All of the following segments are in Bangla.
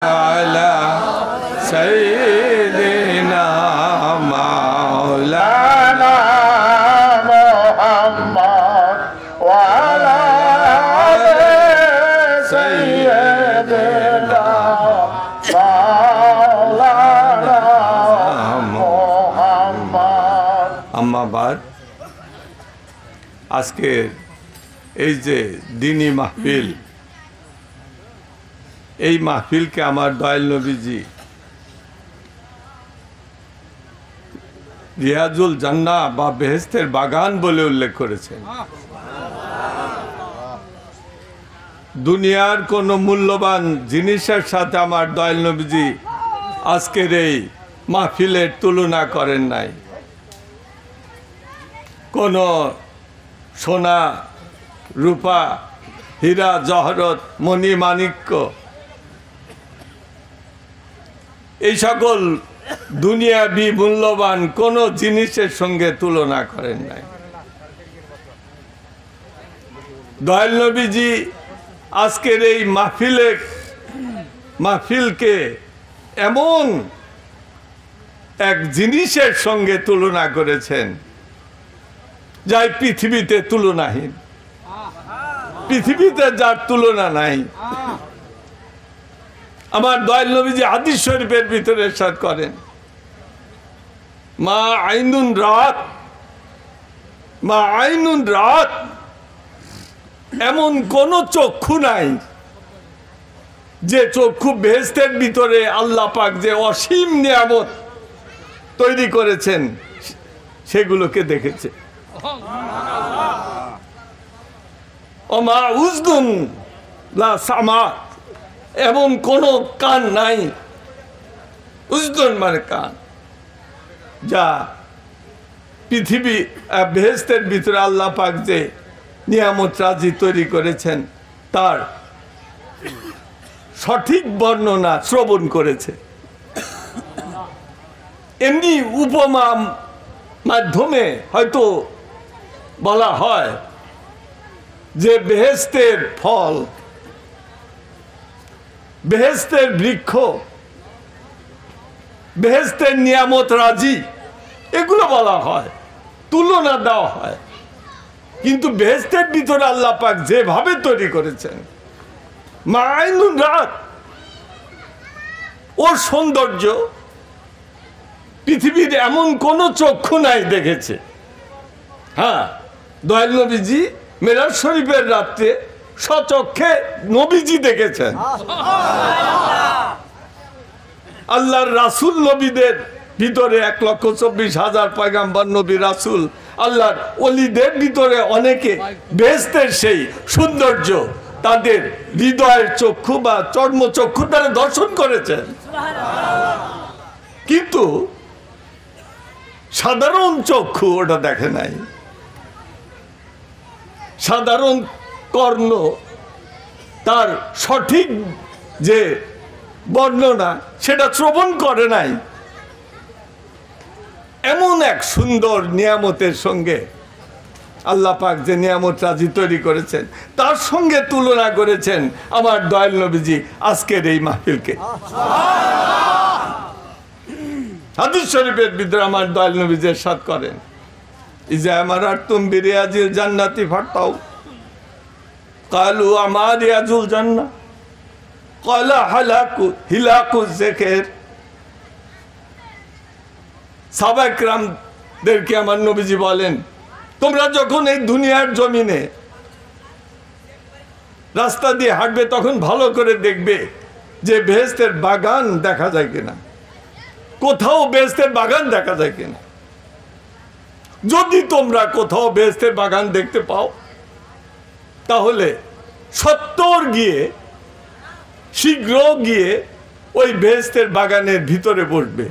على سيدنا مولانا محمد وعلى آل سيدنا مولانا محمد أما بعد আজকের এই যে দিনী মাহফিল, এই মাহফিলকে আমার দয়াল নবীজি রিয়াজুল জান্নাহ বা বেহেশতের বাগান বলে উল্লেখ করেছেন। দুনিয়ার কোনো মূল্যবান জিনিসের সাথে আমার দয়াল নবীজি আজকের এই মাহফিলের তুলনা করেন নাই। কোনো সোনা রূপা হীরা জহরত মণি মাণিক্য এই সকল দুনিয়াবি মূল্যবান কোন জিনিসের সঙ্গে তুলনা করেন নাই। দয়াল নবীজি আজকের এই মাহফিলকে এমন এক জিনিসের সঙ্গে তুলনা করেছেন যাই পৃথিবীতে তুলনাহীন, পৃথিবীতে যার তুলনা নাই। আমার দয়াল নবীজি হাদিস শরীফের ভিতরে ইরশাদ করেন, মা আইনুন রাত, এমন কোন চক্ষু নাই যে চক্ষু বেহেশতের ভিতরে আল্লাহ পাক যে অসীম নিয়ামত তৈরি করেছেন সেগুলোকে দেখেছে। ওমা উজদুন লা সামা, এমন কোন কান নাই, উজদুন মানে কান, যা পৃথিবী বেহেশতের ভিতরে আল্লাহ পাক যে নিয়ামত রাজি তৈরি করেছেন তার সঠিক বর্ণনা শ্রবণ করেছে। এমনি উপমা মাধ্যমে হয়তো বলা হয় যে বেহেশতের ফল, বেহেশতের বৃক্ষ, বেহেশতের নিয়ামত রাজি, এগুলো বলা হয়, তুলনা দেওয়া হয়। কিন্তু বেহেশতের ভিতরে আল্লাহ পাক যেভাবে তৈরি করেছেন, মাইনুন রাত, ওর সৌন্দর্য পৃথিবীর এমন কোন চক্ষু নাই দেখেছে। হ্যাঁ, দয়াল নবীজি মেরাজ শরীফের রাত্রে স্বচক্ষে নবীজি দেখেছেন। আল্লাহর রাসূল নবীদের ভিতরে 1,24,000 পয়গাম্বর নবী রাসূল, আল্লাহর ওলিদের ভিতরে অনেকে বেহেশতের সেই সৌন্দর্য তাদের হৃদয়ের চক্ষু বা চর্মচক্ষু দ্বারা দর্শন করেছেন। কিন্তু সাধারণ চক্ষু ওটা দেখে নাই, সাধারণ কর্ণ তার সঠিক যে বর্ণনা সেটা শ্রবণ করে নাই। এমন এক সুন্দর নিয়ামতের সঙ্গে আল্লাহ পাক যে নিয়ামত রাজি তৈরি করেছেন তার সঙ্গে তুলনা করেছেন আমার দয়াল নবীজি আজকের এই মাহফিলকে। হাদিস শরীফের ভিতরে আমার দয়াল নবীজি ইরশাদ করেন, ইজা মারাতুম বিরিয়াজিল জান্নাতি ফাতাও কালু আমার রিয়াজুল জান্নাহ ক্বালা হিলাকু যিকর। সাহাবায়ে কেরামদেরকে আমার নবীজি বলেন, তোমরা যখন এই দুনিয়ার জমিনে রাস্তা দিয়ে হাঁটবে তখন ভালো করে দেখবে যে বেহেশতের বাগান দেখা যায় কিনা, কোথাও বেহেশতের বাগান দেখা যায় কিনা। যদি তোমরা কোথাও বেহেশতের বাগান দেখতে পাও তাহলে শীঘ্র গিয়ে ওই বেহেশতের বাগানের ভিতরে বসবে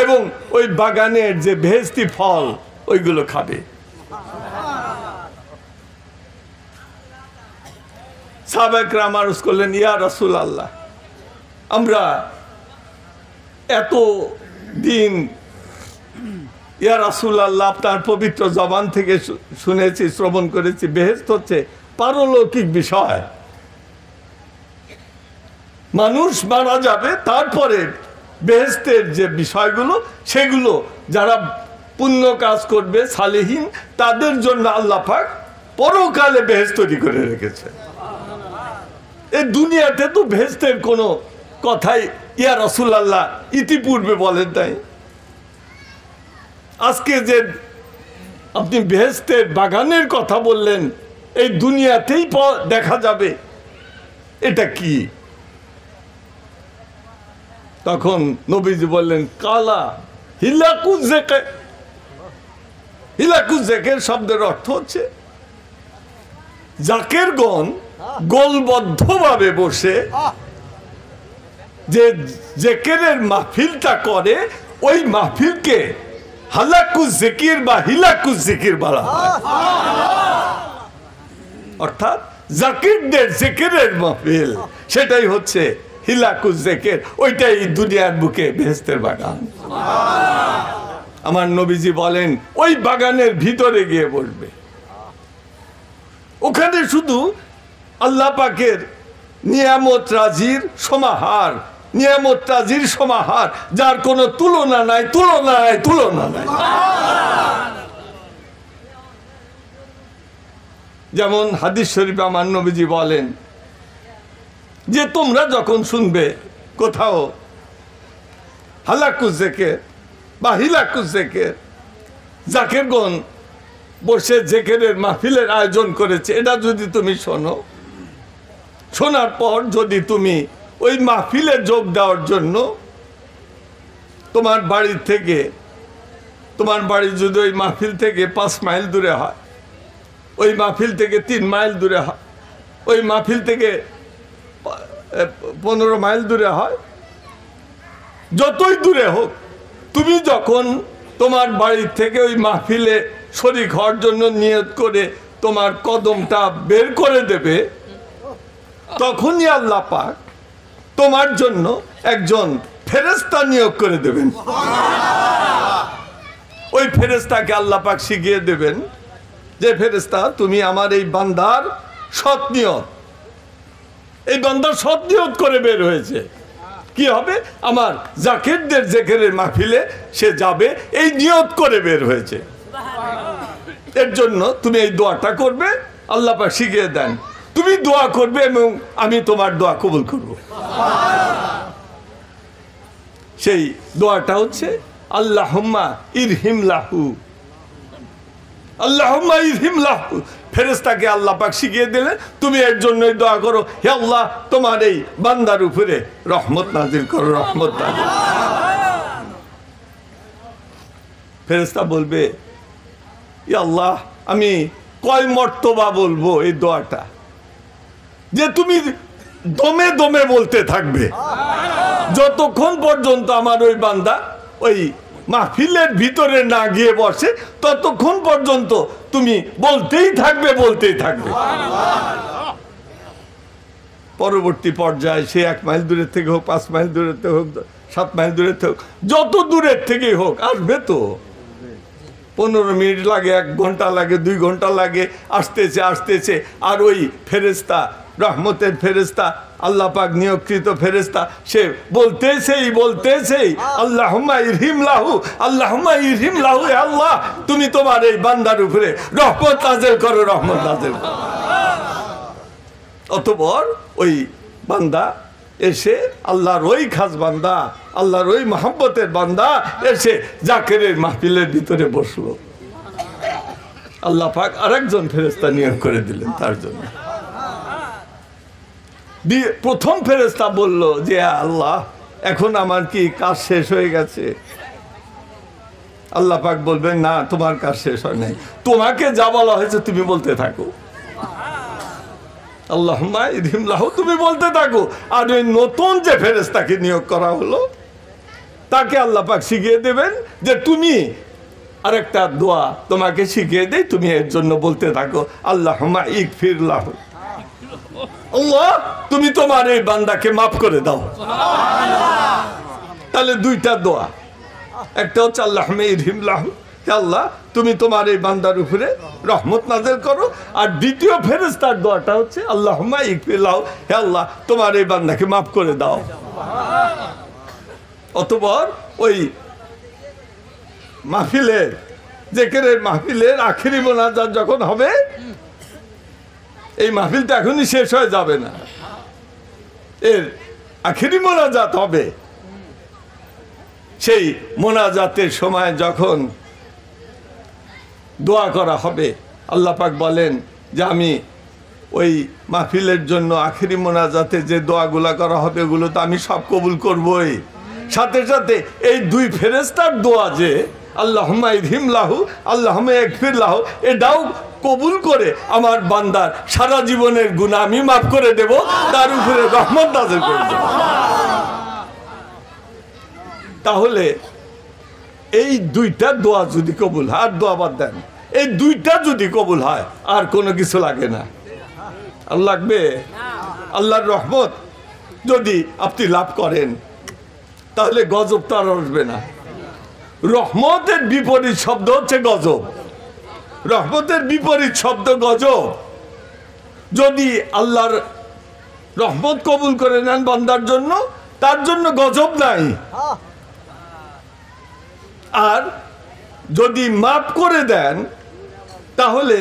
এবং ওই বাগানের যে বেহেশতি ফল ওইগুলো খাবে। সাহাবায়ে কেরাম আরজ করলেন, ইয়া রাসূলুল্লাহ, আমরা এত দিন ইয়া রাসূলুল্লাহ আপনার পবিত্র জবান থেকে শুনেছি, শ্রবণ করেছি, বেহেশত হচ্ছে পারলৌকিক বিষয়। মানুষ মারা যাবে, তারপরে বেহেশতের যে বিষয়গুলো সেগুলো যারা পুণ্য কাজ করবে সালেহীন তাদের জন্য আল্লাহ পাক পরকালে বেহেশত তৈরি করে রেখেছে। এই দুনিয়াতে তো বেহেশতের কোনো কথাই ইয়া রাসূলুল্লাহ ইতিপূর্বে বলেন নাই। আজকে যে আপনি বেহেশতের বাগানের কথা বললেন, এই দুনিয়াতেই দেখা যাবে, এটা কি? তখন নবীজি বললেন কালা হিলাকুজেকে। হিলাকুজেকের শব্দের অর্থ হচ্ছে জাকেরগণ গোলবদ্ধভাবে বসে যে জেকেরের মাহফিলটা করে, ওই মাহফিলকে হালাকুজ জিকির বা হিলাকুজ জিকির বলা হয়। অর্থাৎ জাকিরদের জিকিরের মাহফিল, সেটাই হচ্ছে হিলাকুজ জিকির। ওইটাই দুনিয়ার বুকে বেহেশতের বাগান। আমার নবীজি বলেন ওই বাগানের ভিতরে গিয়ে বসবে। ওখানে শুধু আল্লাহ পাকের নিয়ামত রাজির সমাহার, নিয়ামত রাজির সমাহার, যার কোনো তুলনা নাই, তুলনা নাই, তুলনা নাই। যেমন হাদিস শরীফে আমার নবীজি বলেন যে তোমরা যখন শুনবে কোথাও হালাকুজ জিকির বা হিলাকুজ জিকির, জাকিরগণ বসে জিকিরের মাহফিলের আয়োজন করেছে, এটা যদি তুমি শোনো, শোনার পর যদি তুমি ওই মাহফিলে যোগ দেওয়ার জন্য তোমার বাড়ির থেকে, তোমার বাড়ি যদি ওই মাহফিল থেকে 5 মাইল দূরে হয়, ওই মাহফিল থেকে 3 মাইল দূরে হয়, ওই মাহফিল থেকে 15 মাইল দূরে হয়, যতই দূরে হোক, তুমি যখন তোমার বাড়ির থেকে ওই মাহফিলে শরীক হওয়ার জন্য নিয়ত করে তোমার কদমটা বের করে দেবে, তখনই আল্লাহ পাক তোমার জন্য একজন ফেরেশতা নিয়োগ করে দেবেন। ওই ফেরেশতাকে আল্লাহ পাক শিখিয়ে দেবেন যে ফেরেশতা তুমি আমার এই বান্দার সৎ নিয়ত, এই বান্দার সৎ নিয়ত করে বের হয়েছে, কি হবে? আমার জাকিরদের জিকিরের মাহফিলে সে যাবে, এই নিয়ত করে বের হয়েছে। এর জন্য তুমি এই দোয়াটা করবে, আল্লাহ পাক শিখিয়ে দেন। তুমি দোয়া করবে এবং আমি তোমার দোয়া কবুল করব। সেই দোয়াটা হচ্ছে আল্লাহুম্মা ইরহিম লাহু, আল্লাহুম্মা ইরহিম লাহু। ফেরেশতাকে আল্লাহ পাক শিখিয়ে দিলেন তুমি এর জন্যই দোয়া করো, হে আল্লাহ তোমার এই বান্দার উপরে রহমত নাজিল করো, রহমত নাজিল। ফেরেশতা বলবে ইয়া আল্লাহ আমি কয় মর্তবা বলবো এই দোয়াটা, যে তুমি দমে দমে বলতে থাকবে যতক্ষণ পর্যন্ত আমার ওই বান্দা ওই মাহফিলের ভিতরে না গিয়ে বসে, ততক্ষণ পর্যন্ত তুমি বলতেই থাকবে, বলতেই থাকবে। পরবর্তী পর্যায়ে সে 1 মাইল দূরের থেকে হোক, 5 মাইল দূরের থেকে হোক, 7 মাইল দূরের থেকে হোক, যত দূরের থেকেই হোক আসবে। তো 15 মিনিট লাগে, 1 ঘন্টা লাগে, 2 ঘন্টা লাগে, আসতেছে আসতেছে। আর ওই ফেরেশতা, রহমতের ফেরেশতা, আল্লাহ পাক নিয়োগকৃত ফেরেশতা, সে বলতেছেই বলতেছেই আল্লাহুম্মা ইরহিম লাহু, আল্লাহুম্মা ইরহিম লাহু, হে আল্লাহ তুমি তোমার এই বান্দার উপরে রহমত নাযিল করো, রহমত নাযিল করো। অতঃপর ওই বান্দা এসে আল্লাহর ওই খাস বান্দা, আল্লাহর ওই মহব্বতের বান্দা এসে জাকিরের মাহফিলের ভিতরে বসলো। আল্লাহ পাক আরেকজন ফেরেশতা নিয়োগ করে দিলেন তার জন্য। প্রথম ফেরেশতা বলল যে আল্লাহ এখন আমার কি কাজ শেষ হয়ে গেছে? আল্লাহ পাক বলবেন না, তোমার কাজ শেষ হয় নাই, তোমাকে যা বলা হয়েছে তুমি বলতে থাকো, আল্লাহুম্মা ইরহিম লাহু তুমি বলতে থাকো। আর ওই নতুন যে ফেরেশতাকে নিয়োগ করা হলো তাকে আল্লাহ পাক শিখিয়ে দেবেন যে তুমি আরেকটা দোয়া তোমাকে শিখিয়ে দেই, তুমি এর জন্য বলতে থাকো আল্লাহুম্মা ইগফির লাহু, আল্লাহ তুমি তোমার এই বান্দাকে মাফ করে দাও। তাহলে 2টা দোয়া, একটা হচ্ছে আল্লাহুম্মা ইরহিম লাহু, হে আল্লাহ তুমি তোমার এই বান্দার উপরে রহমত নাযিল করো। আর দ্বিতীয় ফেরেশতার দোয়াটা হচ্ছে আল্লাহুম্মা ইগফির লাহু, হে আল্লাহ তোমার এই বান্দাকে মাফ করে দাও। অতঃপর ওই মাহফিলের জিকিরের মাহফিলের আখেরি মোনাজাত যখন হবে, এই মাহফিল তো এখনই শেষ হয়ে যাবে না, এর আখেরি মোনাজাত হবে। সেই মোনাজাতের সময় যখন দোয়া করা হবে, আল্লাহ পাক বলেন যে আমি ওই মাহফিলের জন্য আখেরি মোনাজাতে যে দোয়াগুলা করা হবে ওগুলো তো আমি সব কবুল করবই। সাথে সাথে এই দুই ফেরেশতার দোয়া যে আল্লাহুম্মা ইরহিম লাহু, আল্লাহুম্মা ইগফির লাহু, এটাও কবুল করে আমার বান্দার সারা জীবনের গুনাহ আমি মাফ করে দেব, তার উপরে রহমত নাযিল করে দেব। তাহলে এই দুইটা দোয়া যদি কবুল হয়, আর দোয়া বাদ দেন, এই দুইটা যদি কবুল হয় আর কোনো কিছু লাগে না। আর লাগবে আল্লাহর রহমত যদি আপনি লাভ করেন তাহলে গজব তো আর আসবে না। রহমতের বিপরীত শব্দ হচ্ছে গজব, রহমতের বিপরীত শব্দ গজব। যদি আল্লাহর রহমত কবুল করে নেন বান্দার জন্য, তার জন্য গজব নাই। আর যদি মাফ করে দেন তাহলে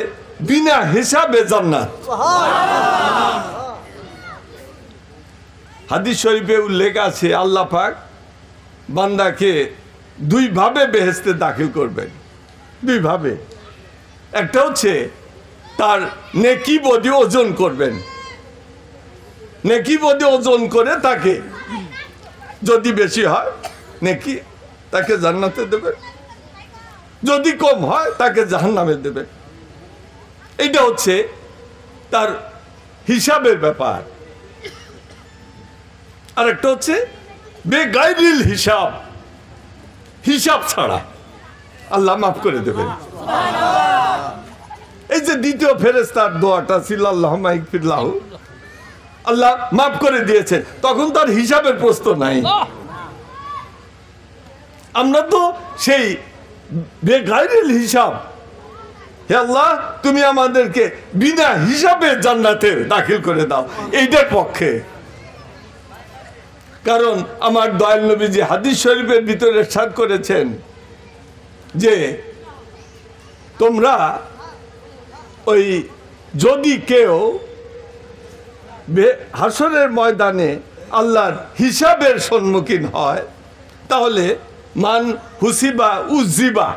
বিনা হিসাবে জান্নাত। হাদিস শরীফে উল্লেখ আছে আল্লাহ পাক বান্দাকে দুই ভাবে বেহেশতে দাখিল করবেন, দুই ভাবে। একটা হচ্ছে তার নেকি বদি ওজন করবেন, নেকি বদি ওজন করে তাকে যদি বেশি হয় নেকি তাকে জান্নাতে দেবেন, যদি কম হয় তাকে জাহান্নামে দেবেন। এটা হচ্ছে তার হিসাবের ব্যাপার। আর একটা হচ্ছে বেগাইরিল হিসাব, হিসাব ছাড়া আল্লাহ মাফ করে দেবেন। এই যে দ্বিতীয় ফেরেশতার দোয়াটা ছিল আল্লাহুম্মা ইগফির লাহু, আল্লাহ মাফ করে দিয়েছেন, তখন তার হিসাবের প্রশ্ন নাই। আমরা তো সেই বেগাইরিল হিসাব, হে আল্লাহ তুমি আমাদেরকে বিনা হিসাবে জান্নাতে দাখিল করে দাও, এইটার পক্ষে। কারণ আমার দয়াল নবীজি হাদিস শরীফের ভিতরে ইরশাদ করেছেন যে তোমরা ওই যদি কেউ হাসরের ময়দানে আল্লাহর হিসাবের সম্মুখীন হয় তাহলে মান হুসিবা উজ্জিবা,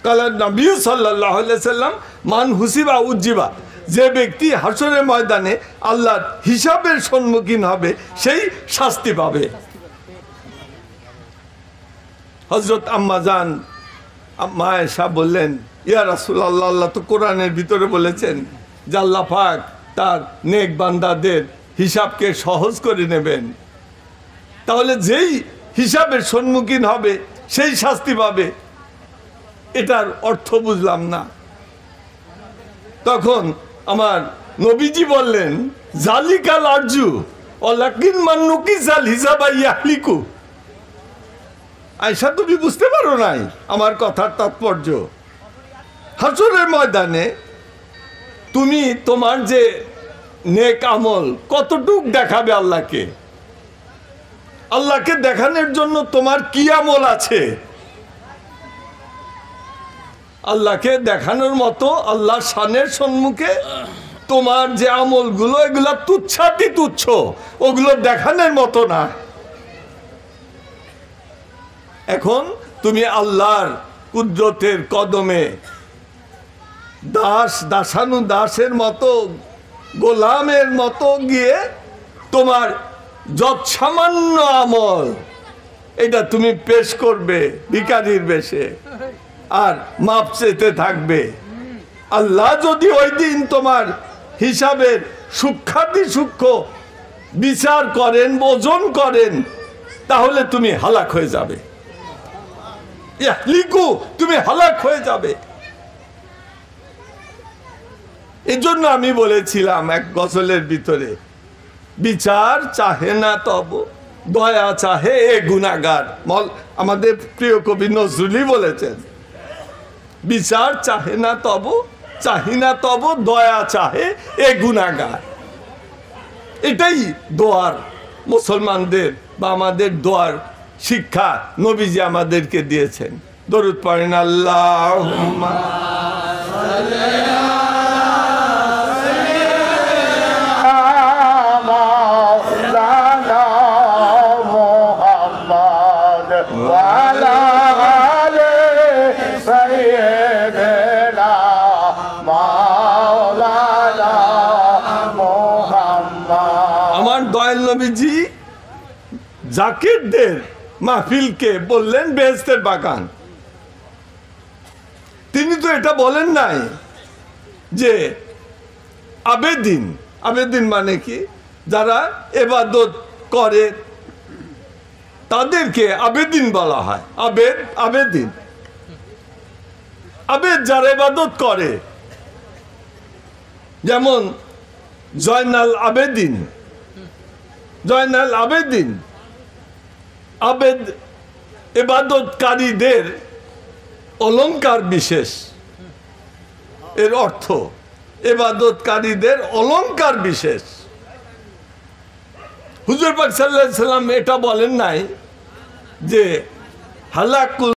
কালার নবী সাল্লাল্লাহু আলাইহি সাল্লাম মান হুসিবা উজ্জিবা, যে ব্যক্তি হাসরের ময়দানে আল্লাহর হিসাবের সম্মুখীন হবে সেই শাস্তি পাবে। হযরত আম্মা জান মা আয়েশা বললেন, ইয়া রাসূলুল্লাহ, আল্লাহ তো কোরআনের ভিতরে বলেছেন যে আল্লাহ পাক তার নেক বান্দাদের হিসাবকে সহজ করে নেবেন, তাহলে যেই হিসাবের সম্মুখীন হবে সেই শাস্তি পাবে, এটার অর্থ বুঝলাম না। তখন আমার নবীজি বললেন, জালিকাল আরজু ওয়ালাকিন মান নুকিসাল হিসাবা ইয়াহলিকু। আয়েশা, তুমি বুঝতে পারো নাই আমার কথার তাৎপর্য। হাসরের ময়দানে তুমি তোমার যে নেক আমল কতটুক দেখাবে আল্লাহকে, আল্লাহকে দেখানোর জন্য তোমার কি আমল আছে, আল্লাহকে দেখানোর মতো আল্লাহর শানের সম্মুখে তোমার যে আমলগুলো এগুলো তুচ্ছাতি তুচ্ছ, ওগুলো দেখানোর মতো না। এখন তুমি আল্লাহর কুদরতের কদমে দাস দাসানু দাসের মতো গোলামের মতো গিয়ে তোমার যৎসামান্য আমল এটা তুমি পেশ করবে ভিখারির বেশে আর মাপ চেতে থাকবে। আল্লাহ যদি ওই দিন তোমার হিসাবের সূক্ষ্মাতি সূক্ষ্ম বিচার করেন, ওজন করেন, তাহলে তুমি হালাক হয়ে যাবে, লিখু তুমি হালাক হয়ে যাবে। এই জন্য আমি বলেছিলাম এক গজলের ভিতরে, বিচার চাহে না তব দয়া চাহে এ গুনাহগার। আমাদের প্রিয় কবি নজরুলই বলেছেন, বিচার চাহে না তব, চাহি না তব দয়া চাহে এ গুনাহগার। এটাই দোয়ার, মুসলমানদের বা আমাদের দোয়ার শিক্ষা নবীজি আমাদেরকে দিয়েছেন। দরুদ পড়েন আল্লাহুম্মা আমার দয়াল নবীজি জাকিরদের মাহফিলকে বললেন বেহেশতের বাগান। তিনি তো এটা বলেন নাই যে আবেদিন, আবেদিন মানে কি, যারা ইবাদত করে তাদেরকে আবেদিন বলা হয়। আবেদ, আবেদিন, আবেদ যারা ইবাদত করে, যেমন জয়নাল আবেদিন, জয়নাল আবেদিন, আবেদ ইবাদতকারীদের অলংকার বিশেষ, এর অর্থ ইবাদতকারীদের অলংকার বিশেষ। হুজুর পাক সাল্লাল্লাহু আলাইহি সাল্লাম এটা বলেন নাই যে হালাকুল